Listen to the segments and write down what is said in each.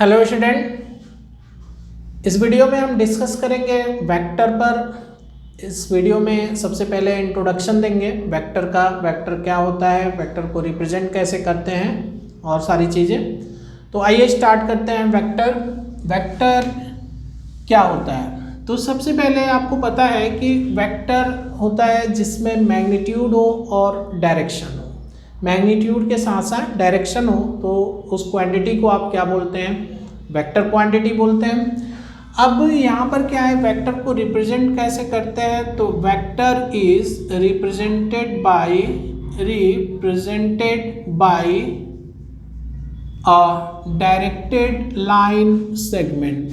Hello student, इस video में हम डिस्कस करेंगे वेक्टर पर। इस वीडियो में सबसे पहले इंट्रोडक्शन देंगे वेक्टर का, वेक्टर क्या होता है, वेक्टर को रिप्रेजेंट कैसे करते हैं और सारी चीज़ें। तो आइए स्टार्ट करते हैं। वेक्टर वेक्टर क्या होता है? तो सबसे पहले आपको पता है कि वेक्टर होता है जिसमें मैग्नीट्यूड हो और डायरेक्शन हो। मैग्नीट्यूड के साथ साथ डायरेक्शन हो तो उस क्वांटिटी को आप क्या बोलते हैं? वेक्टर क्वांटिटी बोलते हैं। अब यहाँ पर क्या है, वेक्टर को रिप्रेजेंट कैसे करते हैं? तो vector is represented by a directed line segment.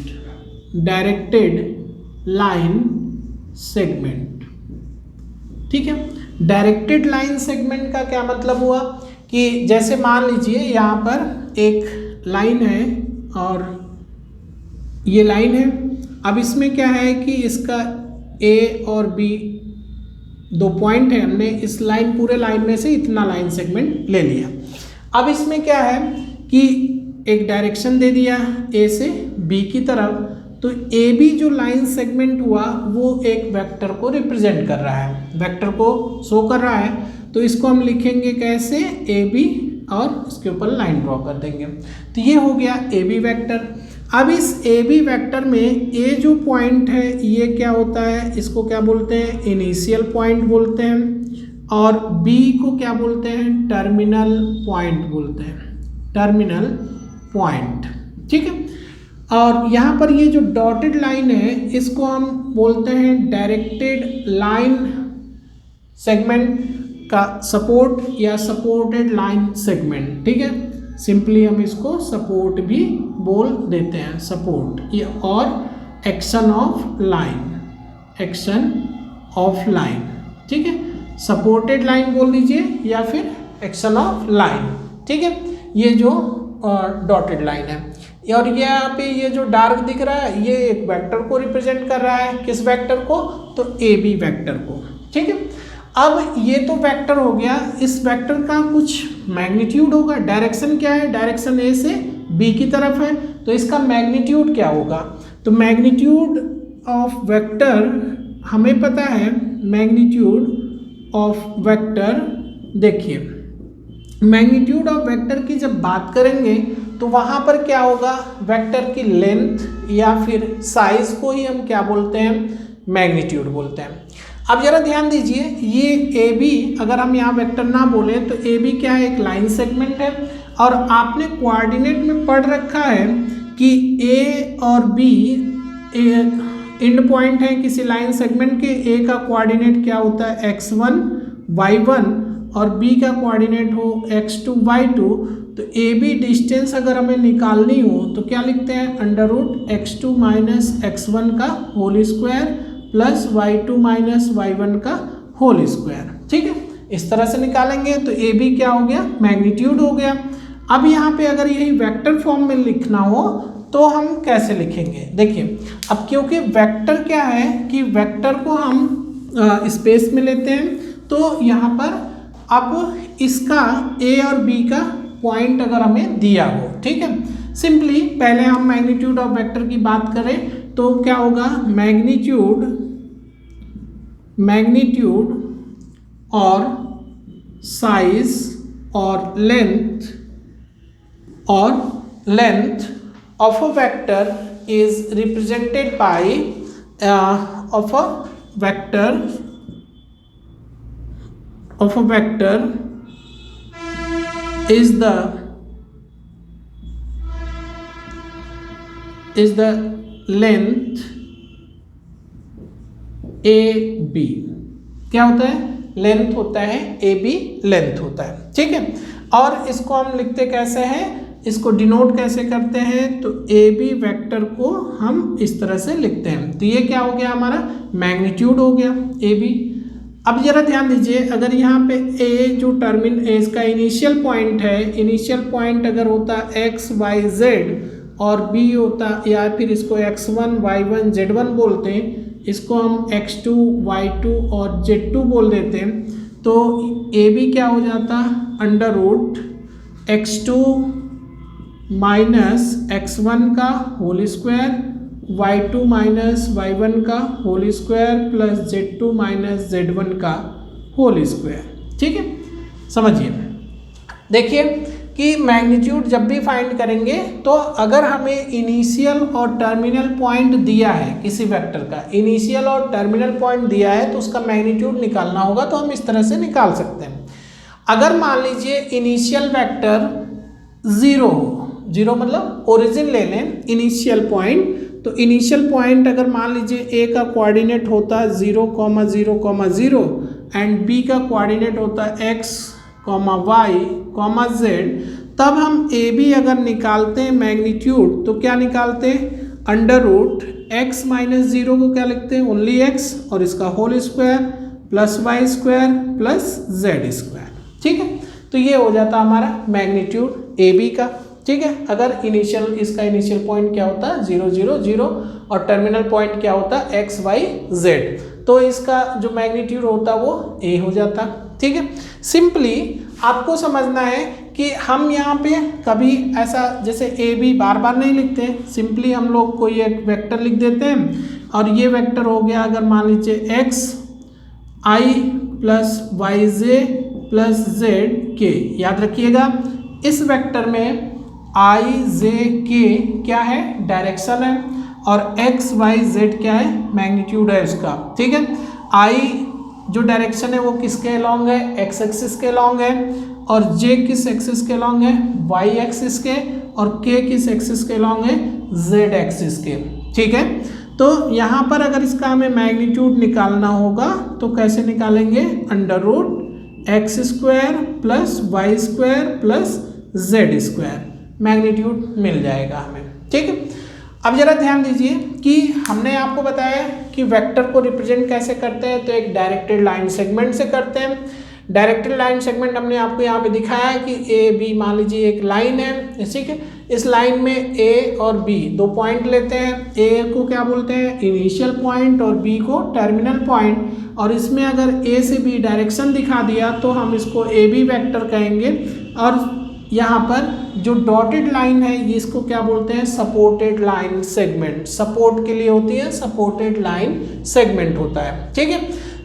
ठीक है। डायरेक्टेड लाइन सेगमेंट का क्या मतलब हुआ कि जैसे मान लीजिए यहाँ पर एक लाइन है और ये लाइन है। अब इसमें क्या है कि इसका ए और बी दो पॉइंट है, हमने इस लाइन पूरे लाइन में से इतना लाइन सेगमेंट ले लिया। अब इसमें क्या है कि एक डायरेक्शन दे दिया ए से बी की तरफ, तो ए बी जो लाइन सेगमेंट हुआ वो एक वेक्टर को रिप्रेजेंट कर रहा है, वेक्टर को शो कर रहा है। तो इसको हम लिखेंगे कैसे? ए बी, और इसके ऊपर लाइन ड्रॉ कर देंगे। तो ये हो गया ए बी वेक्टर। अब इस ए बी वेक्टर में ए जो पॉइंट है ये क्या होता है, इसको क्या बोलते हैं? इनिशियल पॉइंट बोलते हैं। और बी को क्या बोलते हैं? टर्मिनल पॉइंट बोलते हैं, टर्मिनल पॉइंट। ठीक है। और यहाँ पर ये जो डॉटेड लाइन है इसको हम बोलते हैं डायरेक्टेड लाइन सेगमेंट का सपोर्ट या सपोर्टेड लाइन सेगमेंट। ठीक है, सिंपली हम इसको सपोर्ट भी बोल देते हैं, सपोर्ट। ये और एक्शन ऑफ लाइन, ठीक है, सपोर्टेड लाइन बोल दीजिए या फिर एक्शन ऑफ लाइन। ठीक है, ये जो डॉटेड लाइन है। और ये यहाँ पे ये जो डार्क दिख रहा है ये एक वेक्टर को रिप्रेजेंट कर रहा है। किस वेक्टर को? तो ए बी वेक्टर को। ठीक है। अब ये तो वेक्टर हो गया, इस वेक्टर का कुछ मैग्नीट्यूड होगा। डायरेक्शन क्या है? डायरेक्शन ए से बी की तरफ है, तो इसका मैग्नीट्यूड क्या होगा? तो मैग्नीट्यूड ऑफ वेक्टर हमें पता है। मैग्नीट्यूड ऑफ वेक्टर, देखिए मैग्नीट्यूड ऑफ वेक्टर की जब बात करेंगे तो वहाँ पर क्या होगा? वेक्टर की लेंथ या फिर साइज को ही हम क्या बोलते हैं? मैग्नीट्यूड बोलते हैं। अब जरा ध्यान दीजिए, ये ए बी अगर हम यहाँ वेक्टर ना बोलें तो ए बी क्या है? एक लाइन सेगमेंट है। और आपने कोऑर्डिनेट में पढ़ रखा है कि ए और बी एंड पॉइंट है किसी लाइन सेगमेंट के। ए का कोऑर्डिनेट क्या होता है? x1 y1, और b का कोऑर्डिनेट हो x2 y2। तो ए बी डिस्टेंस अगर हमें निकालनी हो तो क्या लिखते हैं? Under root x2 minus x1 का whole square plus y2 minus y1 का होल स्क्वायर। ठीक है, इस तरह से निकालेंगे तो ए बी क्या हो गया? मैग्नीट्यूड हो गया। अब यहाँ पे अगर यही वेक्टर फॉर्म में लिखना हो तो हम कैसे लिखेंगे? देखिए, अब क्योंकि वेक्टर क्या है कि वेक्टर को हम स्पेस में लेते हैं, तो यहाँ पर अब इसका ए और बी का पॉइंट अगर हमें दिया हो, ठीक है, सिंपली पहले हम मैग्नीट्यूड ऑफ वेक्टर की बात करें तो क्या होगा? मैग्नीट्यूड और साइज और length of a vector is represented by of a vector is the length AB। क्या होता है? लेंथ होता है AB, लेंथ होता है। ठीक है, और इसको हम लिखते कैसे हैं? इसको डिनोट कैसे करते हैं? तो AB वेक्टर को हम इस तरह से लिखते हैं। तो ये क्या हो गया? हमारा मैग्नीट्यूड हो गया AB। अब जरा ध्यान दीजिए, अगर यहाँ पे ए जो इसका इनिशियल पॉइंट है, इनिशियल पॉइंट अगर होता एक्स वाई जेड और बी होता, या फिर इसको x1 y1 z1 बोलते हैं, इसको हम x2 y2 और z2 बोल देते हैं, तो ए बी क्या हो जाता? Under root x2 minus x1 का whole square, y2 minus y1 का whole square plus z2 minus z1 का होल स्क्वायर। ठीक है, समझिए। देखिए कि मैग्नीट्यूड जब भी फाइंड करेंगे तो अगर हमें इनिशियल और टर्मिनल पॉइंट दिया है किसी वेक्टर का, इनिशियल और टर्मिनल पॉइंट दिया है तो उसका मैग्नीट्यूड निकालना होगा, तो हम इस तरह से निकाल सकते हैं। अगर मान लीजिए इनिशियल वेक्टर 0 हो, 0 मतलब ओरिजिन ले लें इनिशियल पॉइंट, तो इनिशियल पॉइंट अगर मान लीजिए ए का कोऑर्डिनेट होता है 0,0,0 एंड बी का कोऑर्डिनेट होता है x, y, z, तब हम ए बी अगर निकालते हैं मैग्नीट्यूड तो क्या निकालते हैं, अंडर रूट x माइनस 0 को क्या लिखते हैं, ओनली x और इसका whole square plus y square plus z square. ठीक है, तो ये हो जाता हमारा मैग्नीट्यूड ए बी का। ठीक है, अगर इनिशियल, इसका इनिशियल पॉइंट क्या होता है 0, 0, 0 और टर्मिनल पॉइंट क्या होता है x, y, z, तो इसका जो मैग्नीट्यूड होता है वो a हो जाता। ठीक है, सिंपली आपको समझना है कि हम यहाँ पे कभी ऐसा जैसे ए बी बार बार नहीं लिखते, सिंपली हम लोग कोई एक वेक्टर लिख देते हैं और ये वेक्टर हो गया अगर मान लीजिए x i plus y j plus z k. याद रखिएगा इस वेक्टर में आई जे के क्या है, डायरेक्शन है, और एक्स वाई जेड क्या है, मैग्नीट्यूड है उसका। ठीक है, आई जो डायरेक्शन है वो किसके अलॉन्ग है, एक्स एक्सिस के अलॉन्ग है, और जे किस एक्सिस के अलॉन्ग है, वाई एक्सिस के, और के किस एक्सिस के अलॉन्ग है, जेड एक्सिस के। ठीक है, तो यहाँ पर अगर इसका हमें मैग्नीट्यूड निकालना होगा तो कैसे निकालेंगे, under root x square plus y square plus z square, magnitude मिल जाएगा हमें। ठीक है, अब जरा ध्यान दीजिए कि हमने आपको बताया कि वेक्टर को रिप्रेजेंट कैसे करते हैं, तो एक डायरेक्टेड लाइन सेगमेंट से करते हैं। डायरेक्टेड लाइन सेगमेंट हमने आपको यहाँ पे दिखाया है कि ए बी मान लीजिए एक लाइन है, ठीक है, इस लाइन में ए और बी दो पॉइंट लेते हैं, ए को क्या बोलते हैं इनिशियल पॉइंट और बी को टर्मिनल पॉइंट, और इसमें अगर ए से बी डायरेक्शन दिखा दिया तो हम इसको ए बी वेक्टर कहेंगे, और यहाँ पर जो डॉटेड लाइन है ये इसको क्या बोलते हैं, सपोर्टेड लाइन सेगमेंट, सपोर्ट के लिए होती है, सपोर्टेड लाइन सेगमेंट होता है। ठीक है,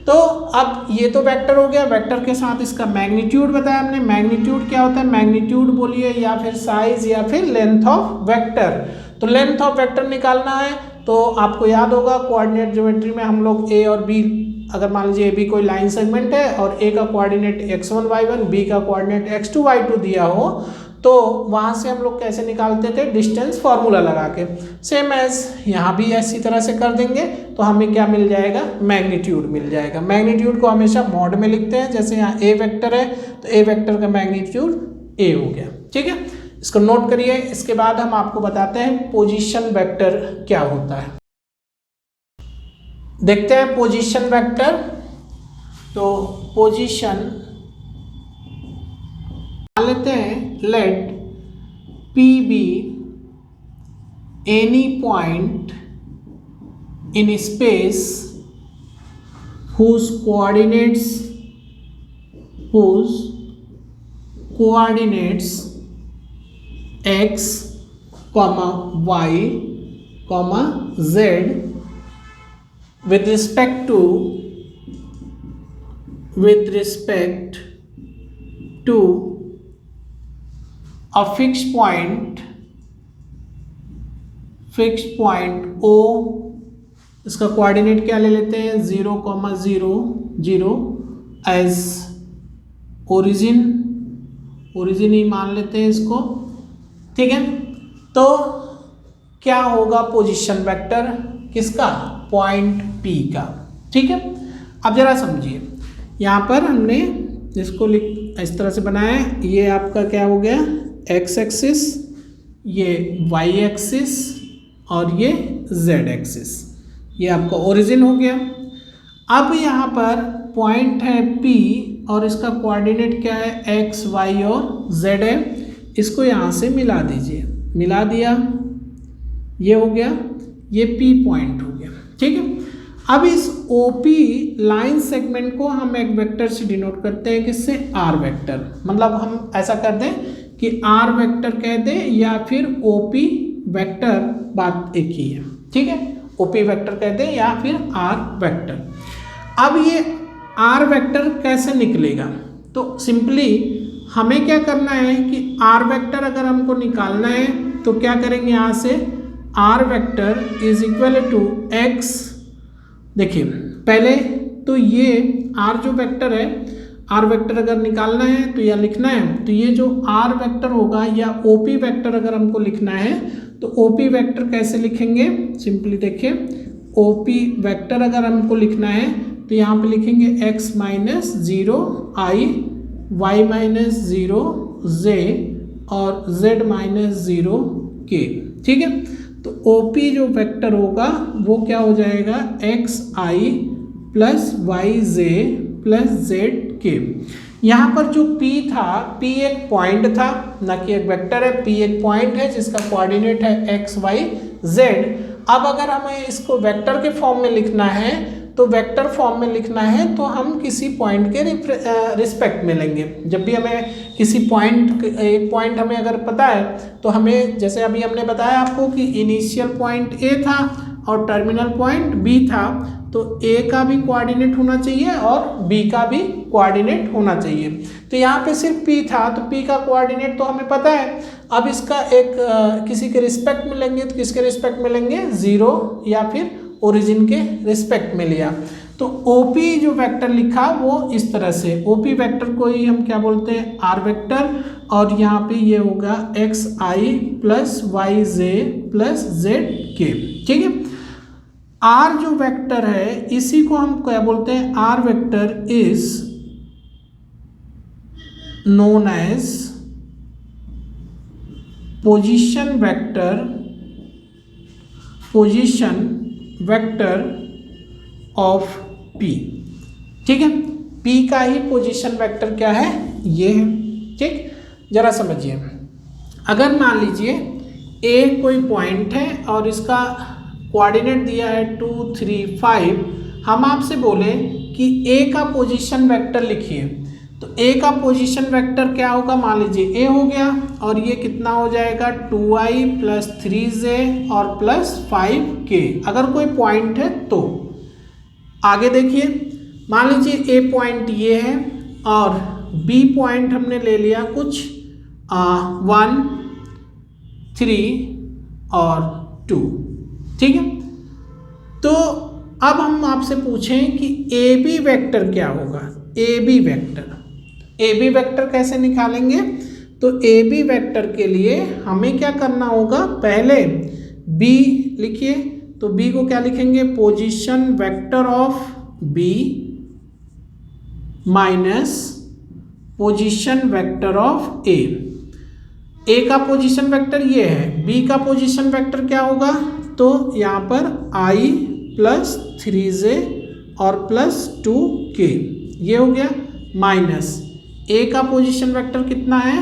तो अब ये तो वेक्टर हो गया, वेक्टर के साथ इसका मैग्नीट्यूड बताया हमने। मैग्नीट्यूड क्या होता है, मैग्नीट्यूड बोलिए या फिर साइज या फिर लेंथ ऑफ वेक्टर। तो लेंथ ऑफ वेक्टर निकालना है तो आपको याद होगा कोऑर्डिनेट ज्योमेट्री में हम लोग ए और बी, अगर मान लीजिए ए बी कोई लाइन सेगमेंट है और ए का कोऑर्डिनेट x1 y1, बी का कोऑर्डिनेट x2 y2 दिया हो तो वहाँ से हम लोग कैसे निकालते थे, डिस्टेंस फार्मूला लगा के। सेम एज यहाँ भी ऐसी तरह से कर देंगे तो हमें क्या मिल जाएगा, मैग्नीट्यूड मिल जाएगा। मैग्नीट्यूड को हमेशा मॉड में लिखते हैं, जैसे यहाँ ए वेक्टर है तो ए वेक्टर का मैग्नीट्यूड ए हो गया। ठीक है, इसको नोट करिए। इसके बाद हम आपको बताते हैं पोजीशन वेक्टर क्या होता है। देखते हैं पोजीशन वेक्टर। तो पोजीशन मान लेते हैं let P be any point in space whose coordinates x, y, z with respect to a fixed point O, इसका कोऑर्डिनेट क्या ले लेते हैं 0,0,0 एज ओरिजिन ही मान लेते हैं इसको। ठीक है, तो क्या होगा पोजीशन वेक्टर किसका, पॉइंट P का। ठीक है, अब जरा समझिए, यहाँ पर हमने इसको इस तरह से बनाया है, ये आपका क्या हो गया x एक्सिस, ये y एक्सिस और ये z एक्सिस, ये आपका ओरिजिन हो गया। अब यहाँ पर पॉइंट है P और इसका कोऑर्डिनेट क्या है x, y और z है, इसको यहाँ से मिला दीजिए, मिला दिया, ये हो गया, ये P पॉइंट हो गया। ठीक है, अब इस OP लाइन सेगमेंट को हम एक वेक्टर से डिनोट करते हैं, किससे, R वेक्टर। मतलब हम ऐसा कर दें कि आर वेक्टर कह दे या फिर ओपी वेक्टर, बात एक ही है, ठीक है। ओपी वेक्टर कह दे या फिर आर वेक्टर। अब ये आर वेक्टर कैसे निकलेगा, तो सिंपली हमें क्या करना है कि आर वेक्टर अगर हमको निकालना है तो क्या करेंगे, यहाँ से r vector is equal to x. देखिए पहले तो ये आर जो वेक्टर है, आर वेक्टर अगर निकालना है तो या लिखना है, तो ये जो आर वेक्टर होगा या ओपी वेक्टर अगर हमको लिखना है तो ओपी वेक्टर कैसे लिखेंगे, सिंपली देखिए ओपी वेक्टर अगर हमको लिखना है तो यहाँ पे लिखेंगे x minus 0 i, y minus 0 j और z माइनस 0 k, ठीक है। तो OP जो वेक्टर होगा वो क्या हो जाएगा, x i plus y j plus z k. यहाँ पर जो P था, P एक पॉइंट था ना कि एक वेक्टर है, P एक पॉइंट है जिसका कोऑर्डिनेट है x y z। अब अगर हमें इसको वेक्टर के फॉर्म में लिखना है तो वेक्टर फॉर्म में लिखना है तो हम किसी पॉइंट के रिस्पेक्ट में लेंगे। जब भी हमें किसी पॉइंट, एक पॉइंट हमें अगर पता है तो हमें, जैसे अभी हमने बताया आपको कि इनिशियल पॉइंट A था और टर्मिनल पॉइंट B था, तो A का भी कोऑर्डिनेट होना चाहिए और B का भी कोऑर्डिनेट होना चाहिए। तो यहाँ पे सिर्फ P था तो P का कोऑर्डिनेट तो हमें पता है। अब इसका एक किसी के रिस्पेक्ट में लेंगे तो किसके रिस्पेक्ट में लेंगे, 0 या फिर ओरिजिन के रिस्पेक्ट में लिया। तो OP जो वेक्टर लिखा वो इस तरह से, OP वेक्टर को ही हम क्या बोलते हैं, आर वेक्टर, और यहाँ पे ये होगा xi plus y j plus z के, ठीक है। आर जो वेक्टर है इसी को हम क्या बोलते हैं, r vector is known as position vector of P, ठीक है। P का ही पोजीशन वेक्टर क्या है, ये है, ठीक। जरा समझिए, अगर मान लीजिए A कोई पॉइंट है और इसका कोऑर्डिनेट दिया है 2 3 5, हम आपसे बोले कि A का पोजीशन वेक्टर लिखिए, तो A का पोजीशन वेक्टर क्या होगा, मान लीजिए A हो गया और ये कितना हो जाएगा 2i प्लस 3j और प्लस 5k, अगर कोई पॉइंट है तो। आगे देखिए, मान लीजिए A पॉइंट ये है और B पॉइंट हमने ले लिया कुछ 1 3 और 2, ठीक है। तो अब हम आपसे पूछें कि AB वेक्टर क्या होगा, AB वेक्टर कैसे निकालेंगे, तो AB वेक्टर के लिए हमें क्या करना होगा, पहले B लिखिए, तो B को क्या लिखेंगे, position vector of B minus position vector of A का पोजीशन वेक्टर ये है, B का पोजीशन वेक्टर क्या होगा, तो यहाँ पर i प्लस 3j और प्लस 2k, ये हो गया, माइनस A का पोजीशन वेक्टर कितना है,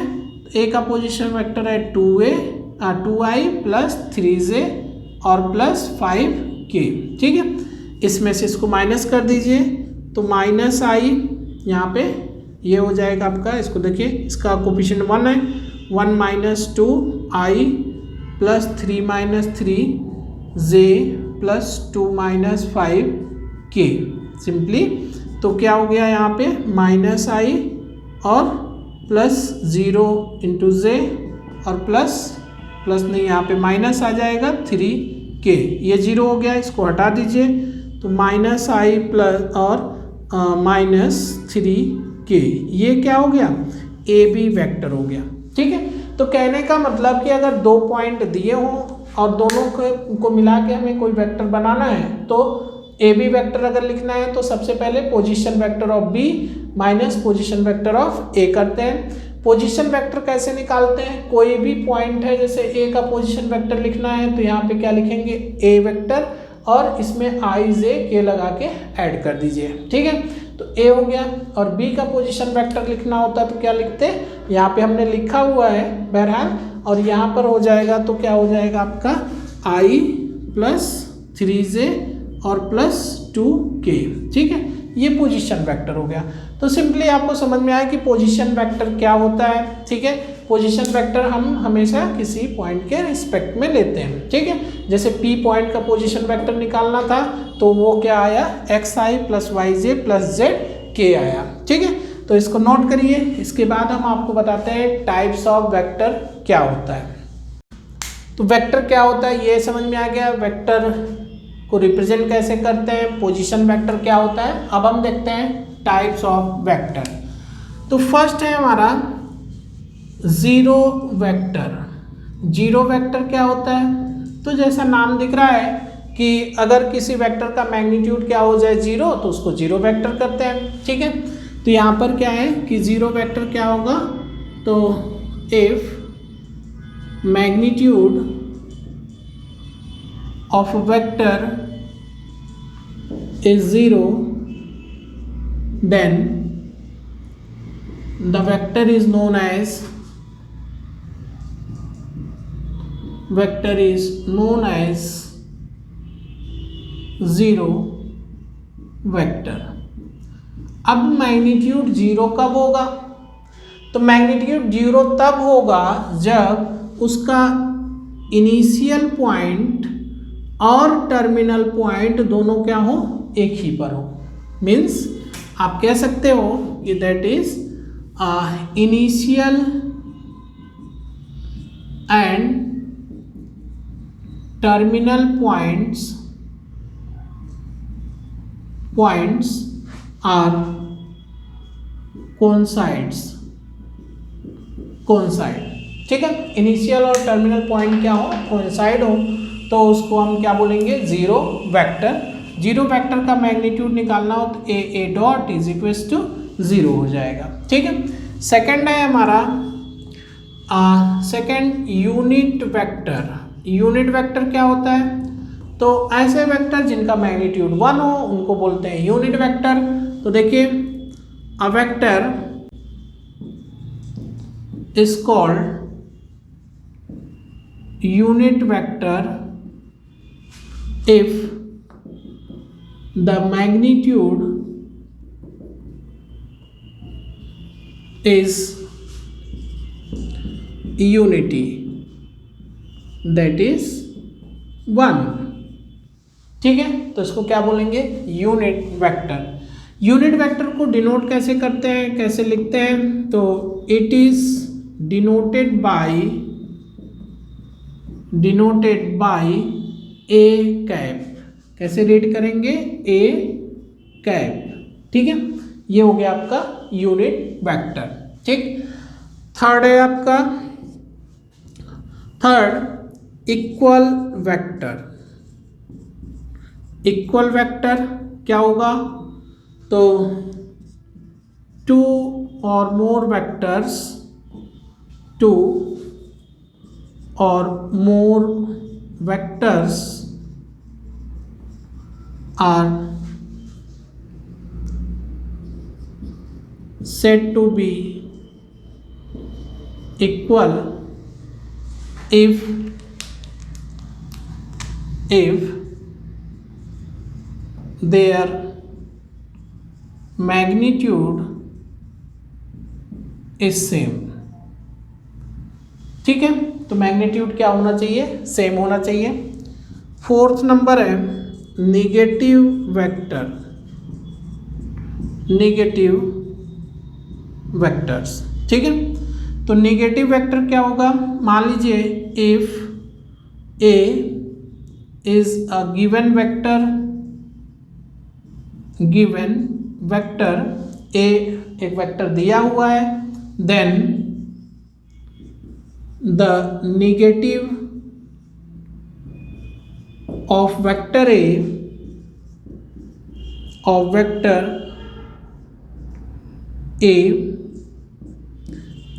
A का पोजीशन वेक्टर है 2i प्लस 3j और प्लस 5k, ठीक है। इसमें से इसको माइनस कर दीजिए, तो माइनस i यहाँ पे ये हो जाएगा आपका, इसको देखिए इसका कोफिशिएंट 1 है, 1 minus 2i plus 3 minus 3j plus 2 minus 5k, simply. तो क्या हो गया यहाँ पे, माइनस i और प्लस 0 इंटू j और प्लस नहीं, यहाँ पे माइनस आ जाएगा 3k, ये 0 हो गया, इसको हटा दीजिए, तो माइनस i प्लस और माइनस 3k, ये क्या हो गया, AB वेक्टर हो गया, ठीक है। तो कहने का मतलब कि अगर दो पॉइंट दिए हों और दोनों को मिला के हमें कोई वेक्टर बनाना है, तो AB वेक्टर अगर लिखना है तो सबसे पहले position vector of B minus position vector of A करते हैं। पोजीशन वेक्टर कैसे निकालते हैं, कोई भी पॉइंट है, जैसे A का पोजीशन वेक्टर लिखना है तो यहाँ पे क्या लिखेंगे, A वेक्टर, और इसमें i j k लगा के ऐड कर दीजिए, ठीक है। तो A हो गया, और B का पोजीशन वेक्टर लिखना होता तो क्या लिखते, यहाँ पे हमने लिखा हुआ है बहरहाल, और यहाँ पर हो जाएगा तो क्या हो जाएगा आपका i प्लस 3j और प्लस 2k, ठीक है। ये पोजीशन वेक्टर हो गया। तो सिंपली आपको समझ में आया कि पोजीशन वेक्टर क्या होता है, ठीक है। पोजीशन वेक्टर हम हमेशा किसी पॉइंट के रिस्पेक्ट में लेते हैं, ठीक है। जैसे P पॉइंट का पोजीशन वेक्टर निकालना था तो वो क्या आया, xi plus yj plus zk आया, ठीक है। तो इसको नोट करिए। इसके बाद हम आपको बताते हैं टाइप्स ऑफ वेक्टर क्या होता है। तो वेक्टर क्या होता है ये समझ में आ गया। वेक्टर को रिप्रेजेंट कैसे करते हैं, पोजीशन वेक्टर क्या होता है। अब हम देखते हैं टाइप्स ऑफ वेक्टर। तो फर्स्ट है हमारा जीरो वेक्टर। जीरो वेक्टर क्या होता है, तो जैसा नाम दिख रहा है कि अगर किसी वेक्टर का मैग्नीट्यूड क्या हो जाए जीरो तो उसको जीरो वेक्टर करते हैं, ठीक है। तो यहाँ पर क्या है कि जीरो वेक्टर क्या होगा, तो if magnitude of vector is zero then the vector is known as zero vector। अब मैग्नीट्यूड जीरो कब होगा, तो मैग्नीट्यूड जीरो तब होगा जब उसका इनिशियल पॉइंट और टर्मिनल पॉइंट दोनों क्या हो, एक ही पर हो। मीन्स आप कह सकते हो कि that is initial and terminal points are coincide, ठीक है। इनिशियल और टर्मिनल पॉइंट क्या हो, कोइंसाइड हो, तो उसको हम क्या बोलेंगे, जीरो वेक्टर। जीरो वेक्टर का मैग्नीट्यूड निकालना हो तो a dot is equal to zero हो जाएगा, ठीक है। सेकंड है हमारा second unit vector. Unit vector क्या होता है, तो ऐसे वेक्टर जिनका मैग्नीट्यूड 1 हो उनको बोलते हैं यूनिट वेक्टर। तो देखिए a vector is called unit vector if the magnitude is unity, that is 1, ठीक है। तो इसको क्या बोलेंगे, यूनिट वेक्टर। यूनिट वेक्टर को डिनोट कैसे करते हैं, कैसे लिखते हैं, तो it is denoted by A cap. कैसे रीड करेंगे, ए कैप, ठीक है। ये हो गया आपका यूनिट वेक्टर, ठीक। थर्ड है आपका इक्वल वेक्टर। इक्वल वेक्टर क्या होगा, तो टू और more vectors are said to be equal if their magnitude is same, ठीक है। तो मैग्नीट्यूड क्या होना चाहिए, सेम होना चाहिए। फोर्थ नंबर है निगेटिव वेक्टर। वेक्टर्स, ठीक है। तो नेगेटिव वेक्टर क्या होगा, मान लीजिए if a is a given vector a एक वेक्टर दिया हुआ है, then the negative of vector a of vector a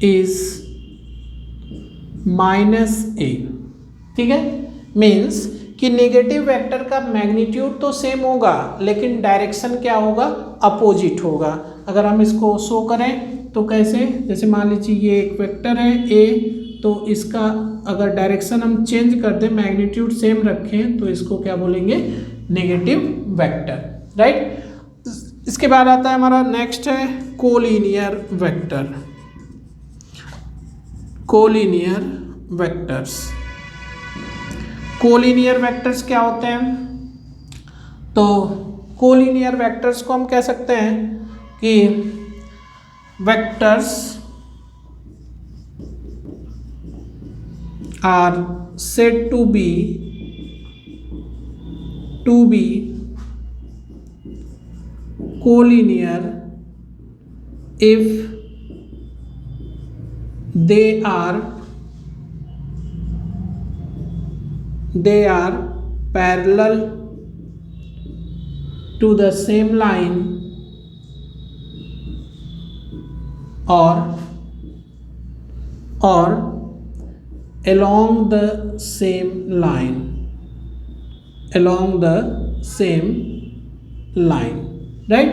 is -a, ठीक है। मीन्स कि नेगेटिव वेक्टर का मैग्नीट्यूड तो सेम होगा लेकिन डायरेक्शन क्या होगा, अपोजिट होगा। अगर हम इसको शो करें तो कैसे, जैसे मान लीजिए ये एक वेक्टर है a, तो इसका अगर डायरेक्शन हम चेंज कर दें, मैग्नीट्यूड सेम रखें, तो इसको क्या बोलेंगे, नेगेटिव वेक्टर, राइट। इसके बाद आता है हमारा नेक्स्ट है collinear vector. Collinear vectors. Collinear vectors क्या होते हैं? तो कोलिनियर वेक्टर्स को हम कह सकते हैं कि vectors are said to be collinear if they are parallel to the same line or along the same line, right.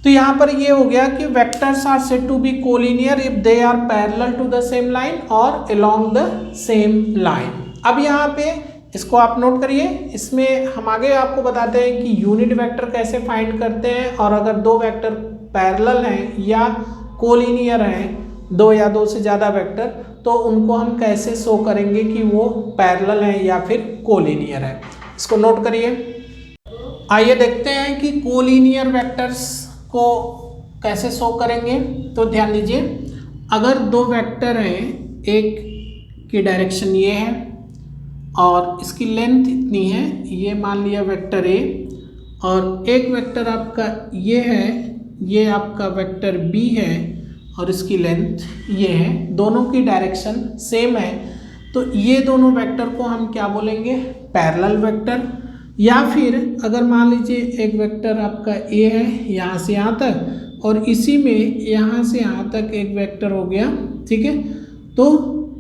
तो यहाँ पर ये हो गया कि vectors are said to be collinear if they are parallel to the same line और along the same line. अब यहाँ पे इसको आप नोट करिए, इसमें हम आगे आपको बताते हैं कि यूनिट वेक्टर कैसे फाइंड करते हैं, और अगर दो वेक्टर पैरेलल हैं या कोलिनियर हैं, दो या दो से ज़्यादा वेक्टर, तो उनको हम कैसे शो करेंगे कि वो पैरेलल हैं या फिर कोलिनियर है। इसको नोट करिए। आइए देखते हैं कि कोलिनियर वेक्टर्स को कैसे शो करेंगे। तो ध्यान दीजिए, अगर दो वेक्टर हैं, एक की डायरेक्शन ये है और इसकी लेंथ इतनी है, ये मान लिया वेक्टर ए, और एक वेक्टर आपका ये है, ये आपका वेक्टर बी है और इसकी लेंथ ये है, दोनों की डायरेक्शन सेम है, तो ये दोनों वेक्टर को हम क्या बोलेंगे? Parallel vector. या फिर अगर मान लीजिए एक वेक्टर आपका ए है यहाँ से यहाँ तक, और इसी में यहाँ से यहाँ तक एक वेक्टर हो गया, ठीक है। तो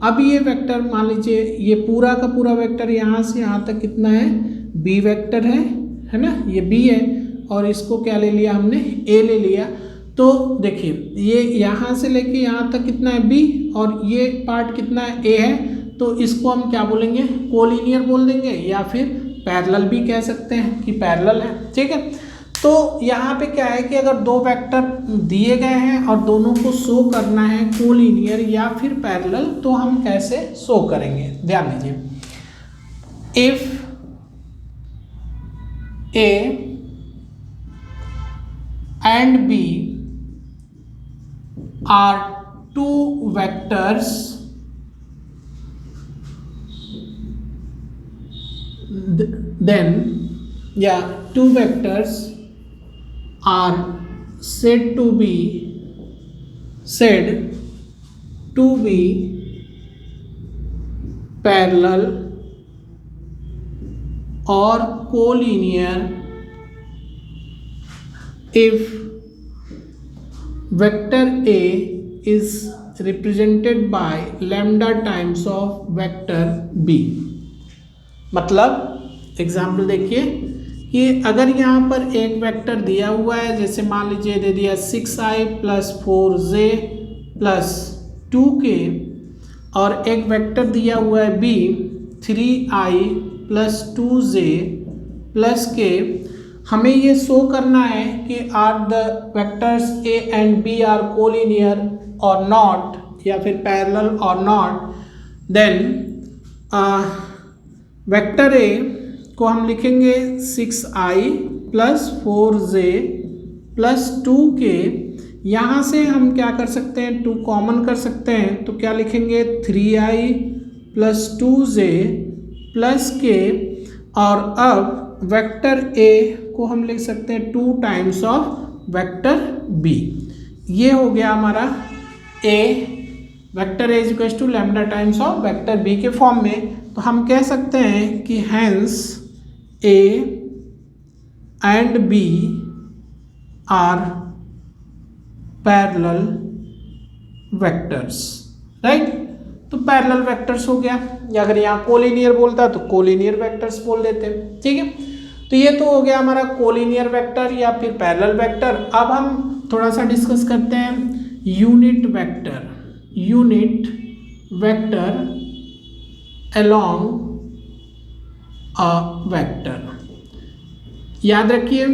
अब ये वेक्टर मान लीजिए ये पूरा का पूरा वेक्टर यहाँ से यहाँ तक कितना है? बी वेक्टर है ना, ये बी है, और इसको क्या ले लिया हमने? ए ले लिया। तो देखिए ये यहाँ से लेके यहाँ तक कितना है? बी, और ये पार्ट कितना है? ए है। तो इसको हम क्या बोलेंगे? कोलिनियर बोल देंगे, या फिर पैरेलल भी कह सकते हैं कि पैरेलल है, ठीक है। तो यहाँ पे क्या है कि अगर दो वेक्टर दिए गए हैं और दोनों को शो करना है कोलिनियर या फिर पैरेलल, तो हम कैसे शो करेंगे? ध्यान दीजिए, if a and b are two vectors, then two vectors are said to be parallel or collinear if vector A is represented by lambda times of vector B। मतलब example देखिए कि अगर यहाँ पर एक वेक्टर दिया हुआ है, जैसे मान लीजिए दे दिया 6i + 4j + 2k, और एक वेक्टर दिया हुआ है b 3i + 2j + k, हमें ये शो करना है कि are the vectors a and b are collinear और नॉट, या फिर पैरेलल और नॉट। देन वेक्टर ए को हम लिखेंगे 6i + 4j + 2k। यहाँ से हम क्या कर सकते हैं? 2 कॉमन कर सकते हैं, तो क्या लिखेंगे? 3i + 2j + k। और अब वेक्टर ए को हम लिख सकते हैं 2 टाइम्स ऑफ वेक्टर बी। ये हो गया हमारा a, vector a equals to lambda times of vector b के फॉर्म में। तो हम कह सकते हैं कि hence a and b are parallel vectors, right. तो पैरेलल वेक्टर्स हो गया, या अगर यहाँ कोलिनियर बोलता तो कोलिनियर वेक्टर्स बोल देते हैं, ठीक है। तो ये तो हो गया हमारा कोलिनियर वेक्टर या फिर पैरेलल वेक्टर। अब हम थोड़ा सा डिस्कस करते हैं unit vector along a vector. याद रखिए,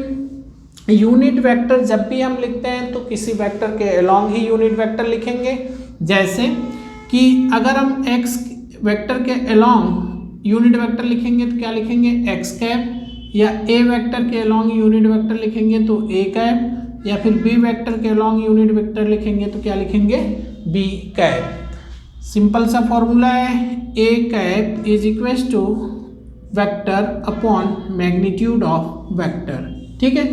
यूनिट वेक्टर जब भी हम लिखते हैं तो किसी वेक्टर के अलोंग ही यूनिट वेक्टर लिखेंगे। जैसे कि अगर हम x वेक्टर के अलोंग यूनिट वेक्टर लिखेंगे तो क्या लिखेंगे x कैप, या a वेक्टर के अलोंग यूनिट वेक्टर लिखेंगे तो a कैप, या फिर b वेक्टर के अलोंग यूनिट वेक्टर लिखेंगे तो क्या लिखेंगे b कैप। सिंपल सा फॉर्मूला है, a cap is equals to vector upon magnitude of vector. ठीक है,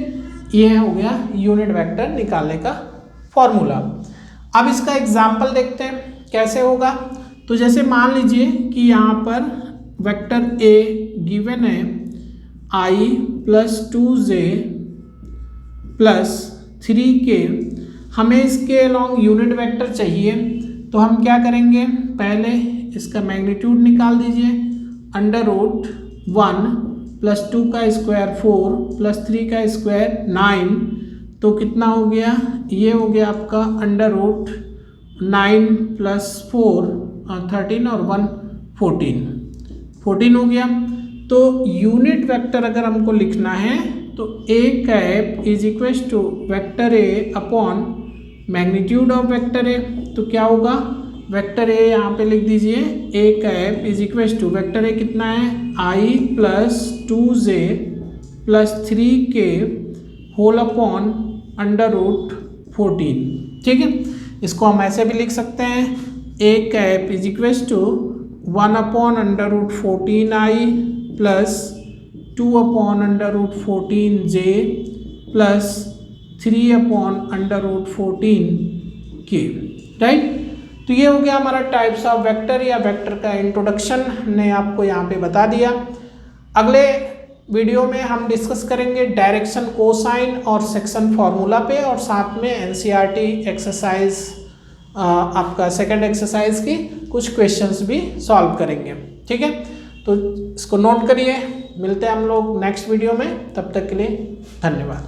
ये हो गया यूनिट वेक्टर निकालने का फॉर्मूला। अब इसका एग्जाम्पल देखते हैं कैसे होगा। तो जैसे मान लीजिए कि यहाँ पर वेक्टर a गिवन है i + 2j + 3k, हमें इसके अलोंग यूनिट वेक्टर चाहिए। तो हम क्या करेंगे, पहले इसका मैग्नीट्यूड निकाल दीजिए, √1 + 2 का स्क्वायर 4 + 3 का स्क्वायर 9, तो कितना हो गया, ये हो गया आपका √9 + 4 13 और 1 14 हो गया। तो यूनिट वेक्टर अगर हमको लिखना है तो a cap is equals to vector a upon magnitude of vector a। तो क्या होगा, वेक्टर a यहाँ पे लिख दीजिए, a cap is equals to vector a कितना है i + 2j + 3k whole upon √14। ठीक है, इसको हम ऐसे भी लिख सकते हैं, a cap is equals to 1 upon √14i + 2 upon √14j + 3 upon √14k। Right, तो ये हो गया हमारा टाइप्स ऑफ वेक्टर या वेक्टर का इंट्रोडक्शन ने आपको यहाँ पे बता दिया। अगले वीडियो में हम डिस्कस करेंगे डायरेक्शन, कोसाइन और सेक्शन फार्मूला पे, और साथ में एनसीईआरटी एक्सरसाइज आपका सेकंड एक्सरसाइज की कुछ क्वेश्चंस भी सॉल्व करेंगे। ठीक है, तो इसको नोट करिए, मिलते हैं हम लोग नेक्स्ट वीडियो में, तब तक के लिए धन्यवाद।